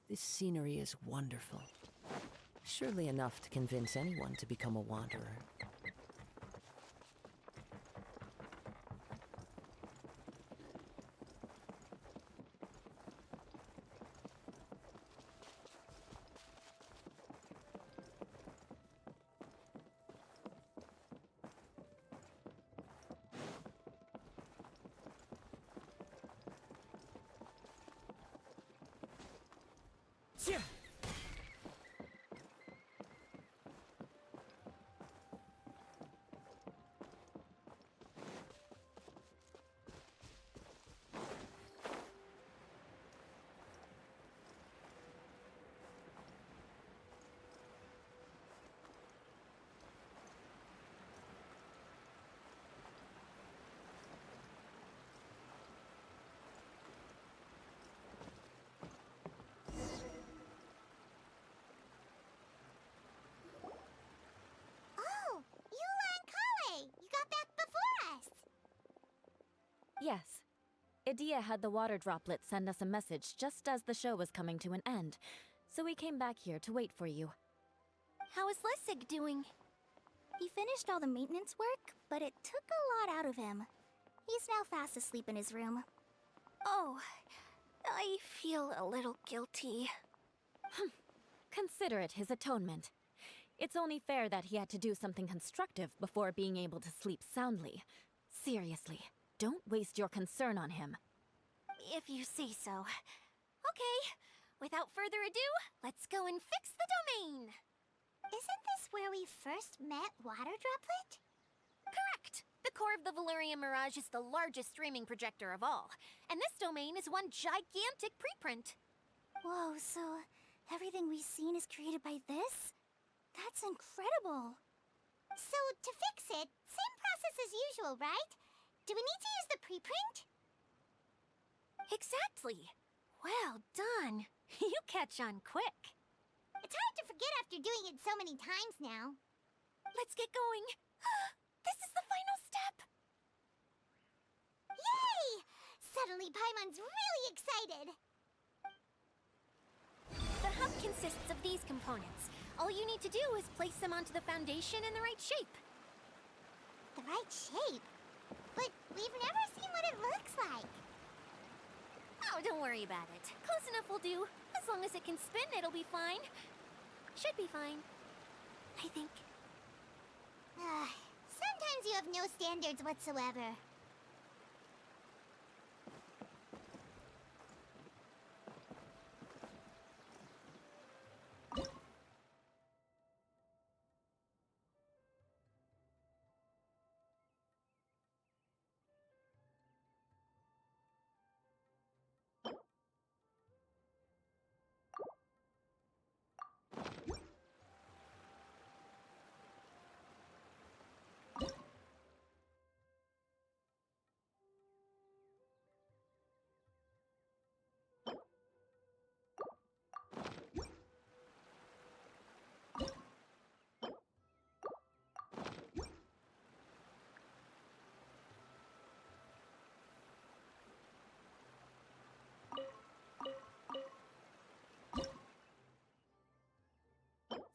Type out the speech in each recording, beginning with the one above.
This scenery is wonderful. Surely enough to convince anyone to become a wanderer. Oh, Eula and Kale! You got back before us! Yes. Idia had the water droplet send us a message just as the show was coming to an end, so we came back here to wait for you. How is Lissig doing? He finished all the maintenance work, but it took a lot out of him. He's now fast asleep in his room. Oh, I feel a little guilty. Consider it his atonement. It's only fair that he had to do something constructive before being able to sleep soundly. Seriously, don't waste your concern on him. If you say so. Okay, without further ado, let's go and fix the domain! Isn't this where we first met Water Droplet? Correct! The core of the Valerian Mirage is the largest streaming projector of all, and this domain is one gigantic preprint. Whoa, so everything we've seen is created by this? That's incredible! So, to fix it, same process as usual, right? Do we need to use the preprint? Exactly! Well done! You catch on quick. It's hard to forget after doing it so many times now. Let's get going. This is the final step! Yay! Suddenly Paimon's really excited! The hub consists of these components. All you need to do is place them onto the foundation in the right shape. The right shape? But we've never seen what it looks like. Oh, don't worry about it. Close enough will do. As long as it can spin, it'll be fine. Should be fine. I think. Sometimes you have no standards whatsoever.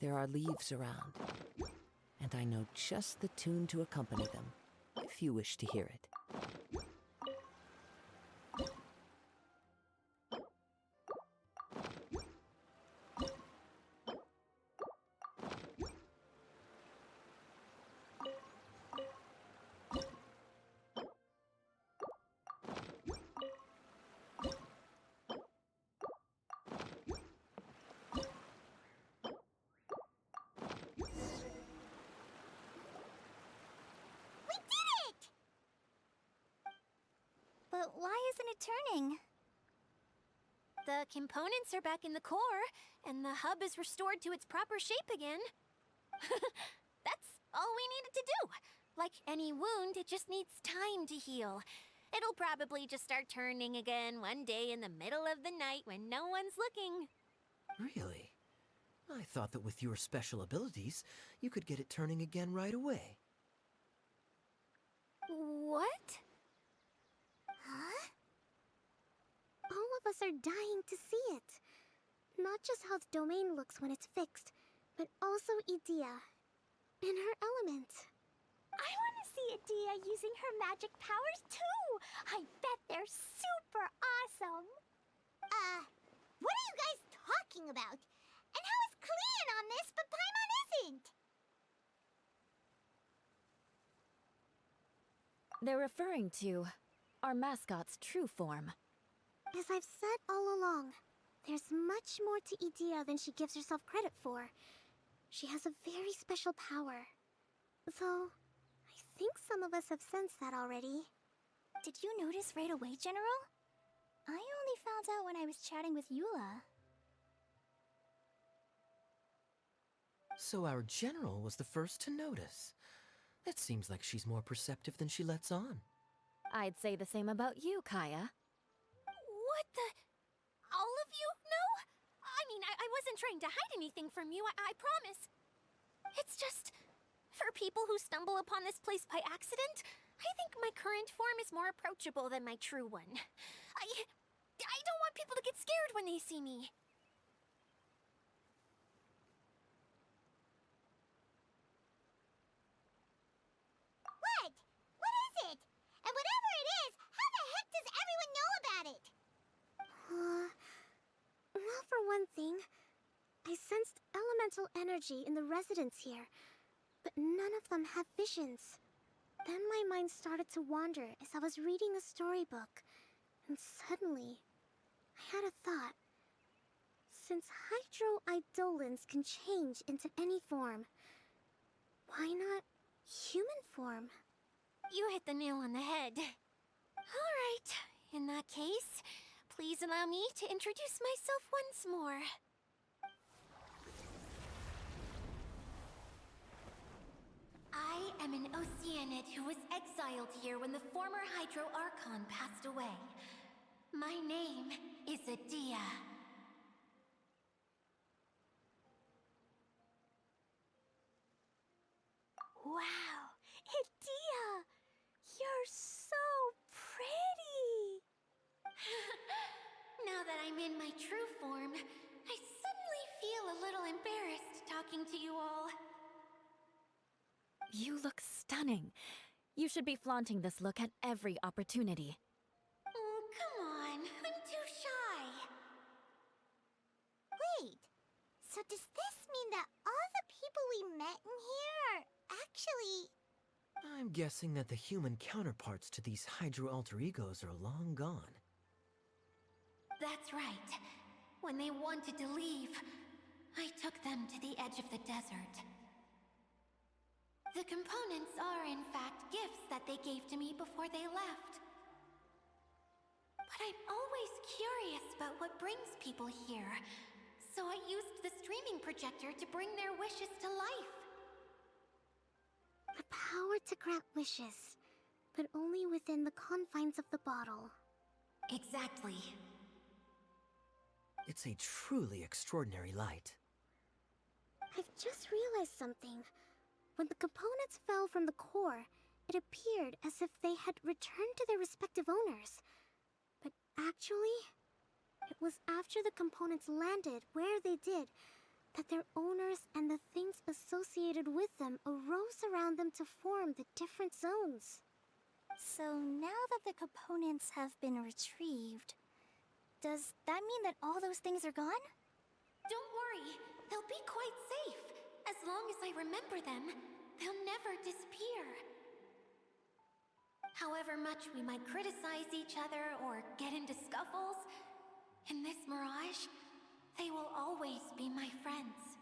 There are leaves around, and I know just the tune to accompany them, if you wish to hear it. But why isn't it turning? The components are back in the core, and the hub is restored to its proper shape again. That's all we needed to do. Like any wound, it just needs time to heal. It'll probably just start turning again one day in the middle of the night when no one's looking. Really? I thought that with your special abilities, you could get it turning again right away. What? Huh? All of us are dying to see it. Not just how the domain looks when it's fixed, but also Idea. In her element. I want to see Idea using her magic powers too! I bet they're super awesome! What are you guys talking about? And how is Kleon on this, but Paimon isn't? They're referring to our mascot's true form. As I've said all along, there's much more to Idea than she gives herself credit for. She has a very special power. Though, I think some of us have sensed that already. Did you notice right away, General? I only found out when I was chatting with Eula. So our general was the first to notice. It seems like she's more perceptive than she lets on. I'd say the same about you, Kaya. What the... All of you? No? I mean, I wasn't trying to hide anything from you, I promise. It's just... For people who stumble upon this place by accident, I think my current form is more approachable than my true one. I don't want people to get scared when they see me. What? What is it? And whatever it is, how the heck does everyone know about it? Well, for one thing, I sensed elemental energy in the residents here, but none of them have visions. Then my mind started to wander as I was reading a storybook, and suddenly, I had a thought. Since hydro-eidolons can change into any form, why not human form? You hit the nail on the head. Alright, in that case, please allow me to introduce myself once more. I am an Oceanid who was exiled here when the former Hydro Archon passed away. My name is Adia. Wow, Adia! You're so pretty! Now that I'm in my true form, I suddenly feel a little embarrassed talking to you all. You look stunning. You should be flaunting this look at every opportunity. Oh, come on. I'm too shy. Wait. So does this mean that all the people we met in here are actually... I'm guessing that the human counterparts to these Hydro alter egos are long gone. That's right. When they wanted to leave, I took them to the edge of the desert. The components are, in fact, gifts that they gave to me before they left. But I'm always curious about what brings people here, so I used the streaming projector to bring their wishes to life. The power to grant wishes, but only within the confines of the bottle. Exactly. It's a truly extraordinary light. I've just realized something. When the components fell from the core, it appeared as if they had returned to their respective owners. But actually, it was after the components landed where they did that their owners and the things associated with them arose around them to form the different zones. So now that the components have been retrieved, does that mean that all those things are gone? Don't worry, they'll be quite safe. As long as I remember them, they'll never disappear. However much we might criticize each other or get into scuffles, in this mirage, they will always be my friends.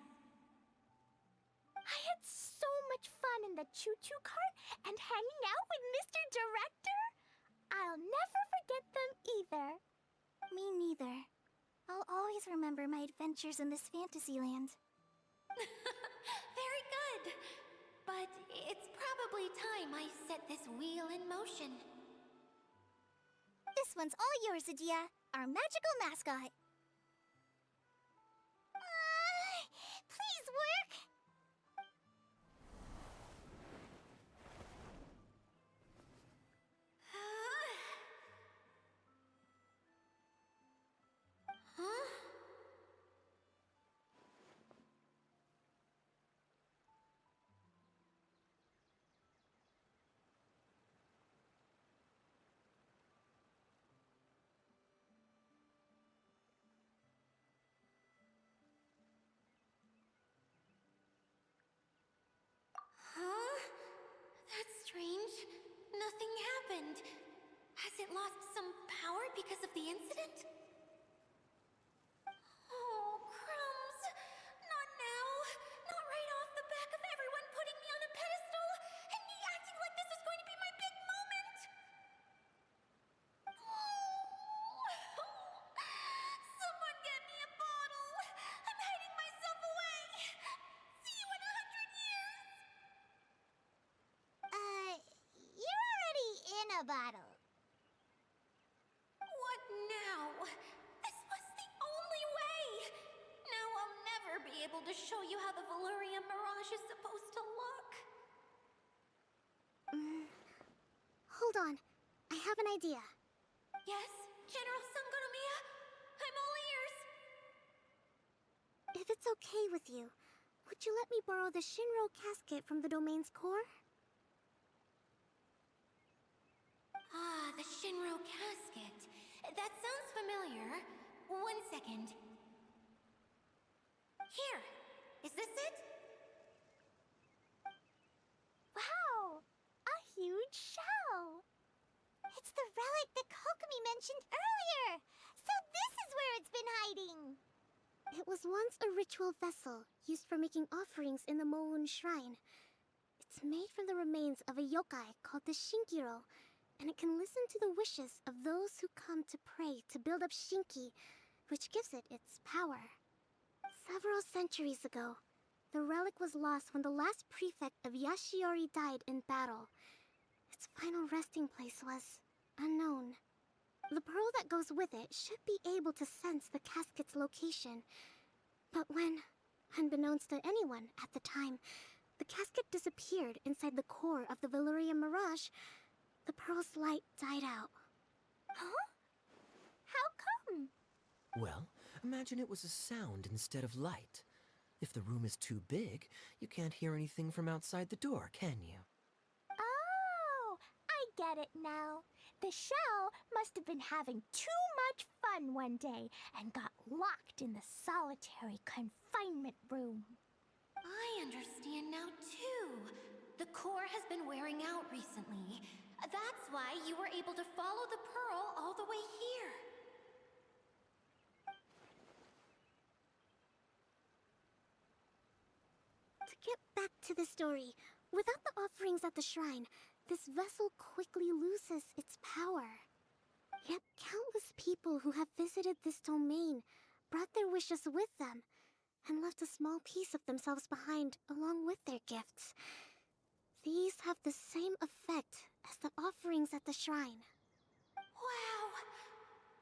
I had so much fun in the choo-choo cart and hanging out with Mr. Director. I'll never forget them either. Me neither. I'll always remember my adventures in this fantasy land. Very good. But it's probably time I set this wheel in motion. This one's all yours, Adia, our magical mascot. Please work. Huh? That's strange. Nothing happened. Has it lost some power because of the incident? Oh, crumbs! Not now! Not right off the back of everyone putting me on a pedestal, and me acting like this is going to be my big moment! Someone get me a bottle! I'm hiding myself away! See you in 100 years! You're already in a bottle. What now? This was the only way! Now I'll never be able to show you how the Valurian Mirage is supposed to look. Hold on. I have an idea. Yes, General Sangonomiya? I'm all ears. If it's okay with you, would you let me borrow the Shinro casket from the domain's core? Ah, the Shinro casket. That sounds familiar. 1 second. Here. Is this it? Wow! A huge shell! It's the relic that Kokomi mentioned earlier! So this is where it's been hiding! It was once a ritual vessel used for making offerings in the Moon Shrine. It's made from the remains of a yokai called the Shinkiro, and it can listen to the wishes of those who come to pray to build up Shinki, which gives it its power. Several centuries ago, the relic was lost when the last prefect of Yashiori died in battle. Its final resting place was unknown. The pearl that goes with it should be able to sense the casket's location. But when, unbeknownst to anyone at the time, the casket disappeared inside the core of the Valurian Mirage, the pearl's light died out. Huh? How come? Well, imagine it was a sound instead of light. If the room is too big, you can't hear anything from outside the door, can you? Oh, I get it now. The shell must have been having too much fun one day and got locked in the solitary confinement room. I understand now, too. The core has been wearing out recently. That's why you were able to follow the pearl all the way here. To get back to the story, without the offerings at the shrine, this vessel quickly loses its power. Yet countless people who have visited this domain brought their wishes with them and left a small piece of themselves behind along with their gifts. These have the same effect as the offerings at the shrine. Wow!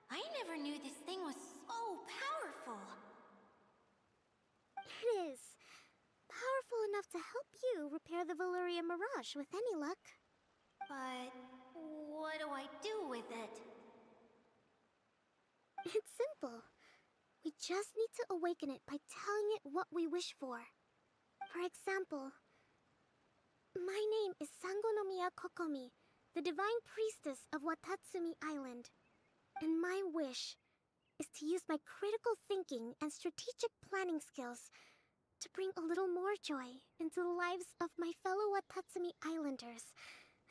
I never knew this thing was so powerful. It is. Powerful enough to help you repair the Valurian Mirage with any luck. But what do I do with it? It's simple. We just need to awaken it by telling it what we wish for. For example, my name is Sangonomiya Kokomi, the divine priestess of Watatsumi Island. And my wish is to use my critical thinking and strategic planning skills to bring a little more joy into the lives of my fellow Watatsumi Islanders,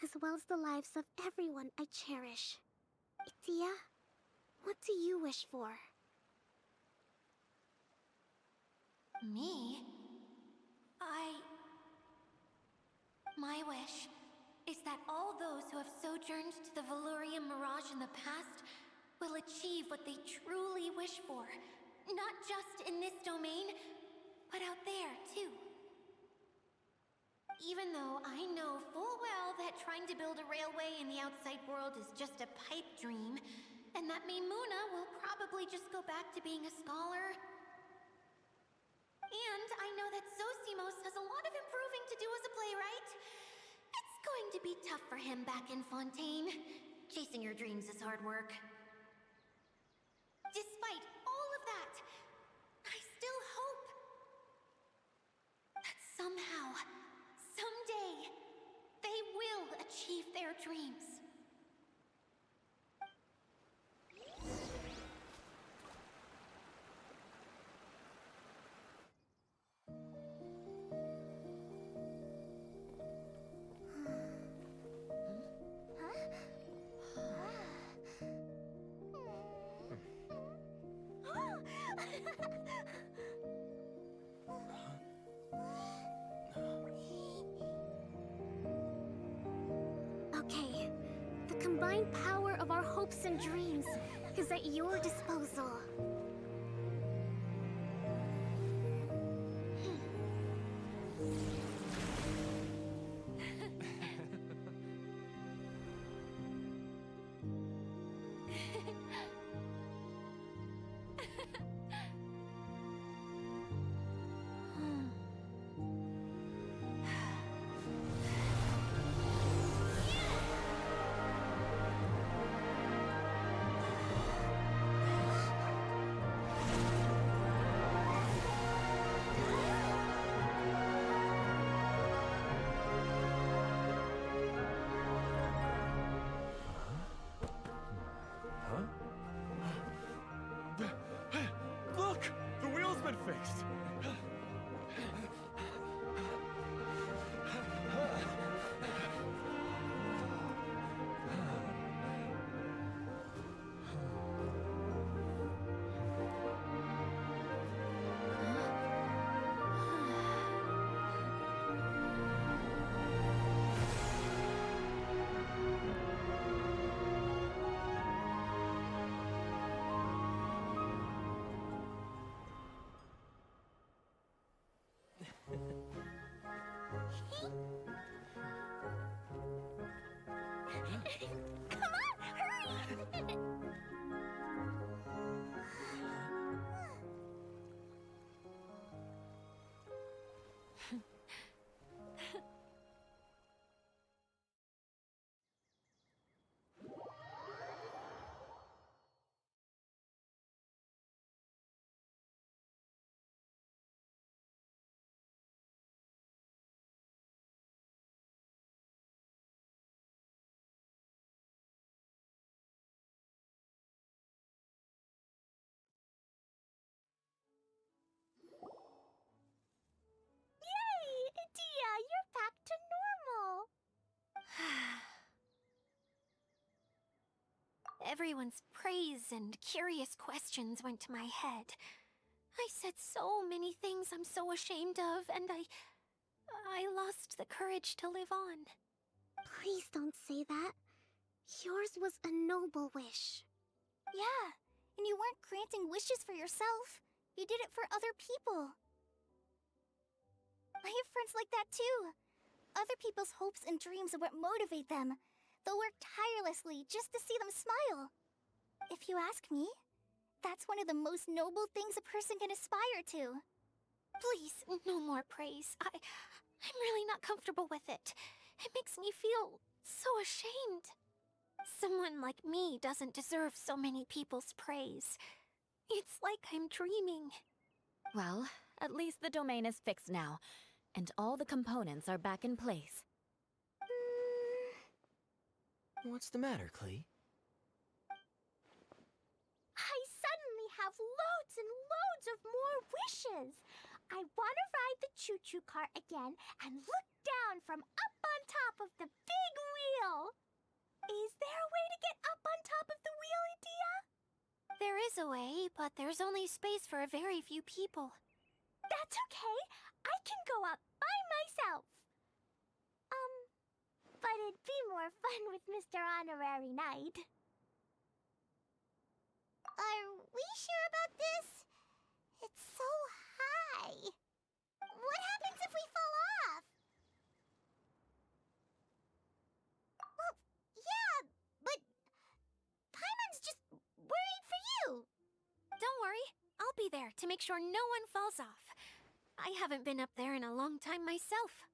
as well as the lives of everyone I cherish. Itia, what do you wish for? Me? My wish is that all those who have sojourned to the Valurian Mirage in the past will achieve what they truly wish for. Not just in this domain, but out there, too. Even though I know full well that trying to build a railway in the outside world is just a pipe dream, and that Maimuna will probably just go back to being a scholar. And I know that Zosimos has a lot of improving to do as a playwright. It's going to be tough for him back in Fontaine. Chasing your dreams is hard work. Despite all of that, I still hope that somehow, someday, they will achieve their dreams. combined power of our hopes and dreams is at your disposal. Look! The wheel's been fixed! Come on, hurry! Yay! Dia, you're back to normal! Everyone's praise and curious questions went to my head. I said so many things I'm so ashamed of, and I lost the courage to live on. Please don't say that. Yours was a noble wish. Yeah, and you weren't granting wishes for yourself. You did it for other people. I have friends like that too. Other people's hopes and dreams are what motivate them. They'll work tirelessly just to see them smile. If you ask me, that's one of the most noble things a person can aspire to. Please, no more praise. I'm really not comfortable with it. It makes me feel so ashamed. Someone like me doesn't deserve so many people's praise. It's like I'm dreaming. Well, at least the domain is fixed now, and all the components are back in place. What's the matter, Klee? I suddenly have loads and loads of more wishes. I want to ride the choo-choo cart again and look down from up on top of the big wheel. Is there a way to get up on top of the wheel, Idia? There is a way, but there's only space for a very few people. That's okay. I can go up by myself. But it'd be more fun with Mr. Honorary Knight. Are we sure about this? It's so high. What happens if we fall off? Well, yeah, but Paimon's just worried for you. Don't worry. I'll be there to make sure no one falls off. I haven't been up there in a long time myself.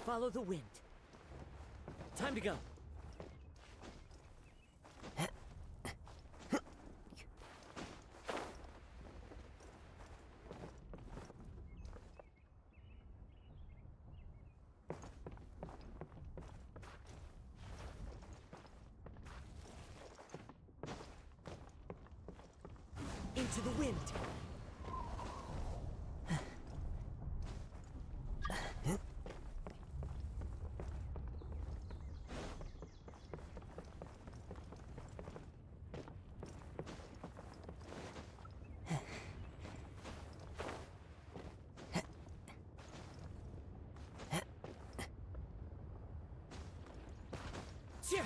Follow the wind. Time to go. Into the wind. Yeah.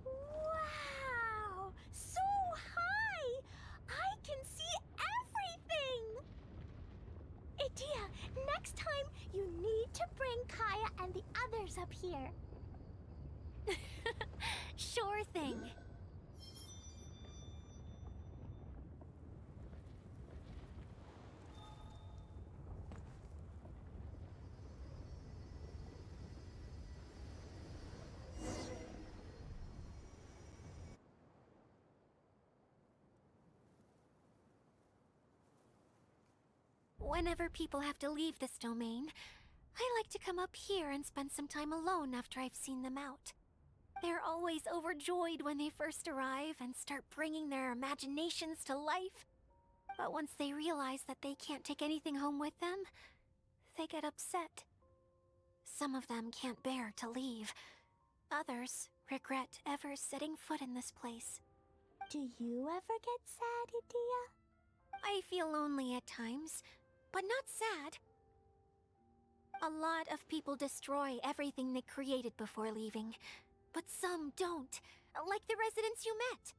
Wow! So high! I can see everything! Idia, next time you need to bring Kaya and the others up here. Sure thing. Whenever people have to leave this domain, I like to come up here and spend some time alone after I've seen them out. They're always overjoyed when they first arrive and start bringing their imaginations to life. But once they realize that they can't take anything home with them, they get upset. Some of them can't bear to leave. Others regret ever setting foot in this place. Do you ever get sad, Idia? I feel lonely at times, but not sad. A lot of people destroy everything they created before leaving, but some don't, like the residents you met.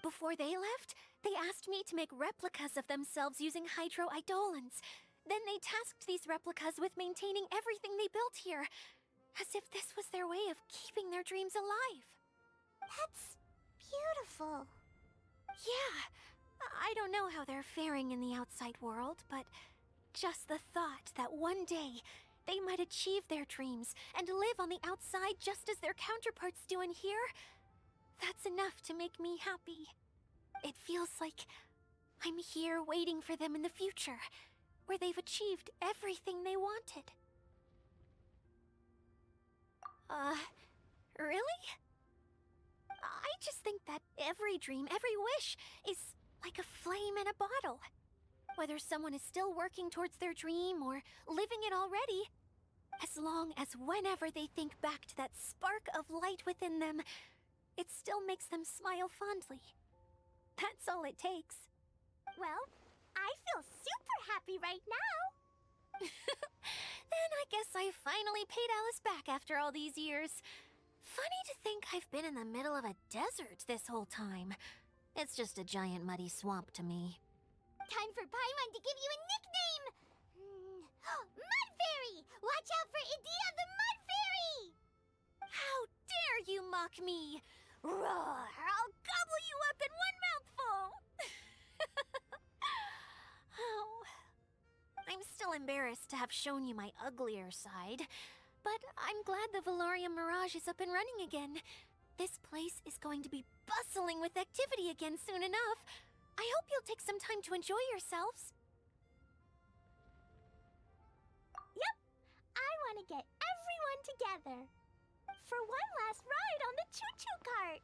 Before they left, they asked me to make replicas of themselves using hydro-eidolons. Then they tasked these replicas with maintaining everything they built here, as if this was their way of keeping their dreams alive. That's beautiful. Yeah, I don't know how they're faring in the outside world, but just the thought that one day they might achieve their dreams and live on the outside just as their counterparts do in here, that's enough to make me happy. It feels like I'm here waiting for them in the future, where they've achieved everything they wanted. Really? I just think that every dream, every wish, is like a flame in a bottle. Whether someone is still working towards their dream or living it already, as long as whenever they think back to that spark of light within them, it still makes them smile fondly. That's all it takes. Well, I feel super happy right now. Then I guess I finally paid Alice back after all these years. Funny to think I've been in the middle of a desert this whole time. It's just a giant muddy swamp to me. Time for Paimon to give you a nickname! Mud Fairy! Watch out for Idia the Mud Fairy! How dare you mock me! Roar! I'll gobble you up in one mouthful! Oh. I'm still embarrassed to have shown you my uglier side, but I'm glad the Valorium Mirage is up and running again. This place is going to be bustling with activity again soon enough. I hope you'll take some time to enjoy yourselves. Yep, I want to get everyone together for one last ride on the choo-choo cart.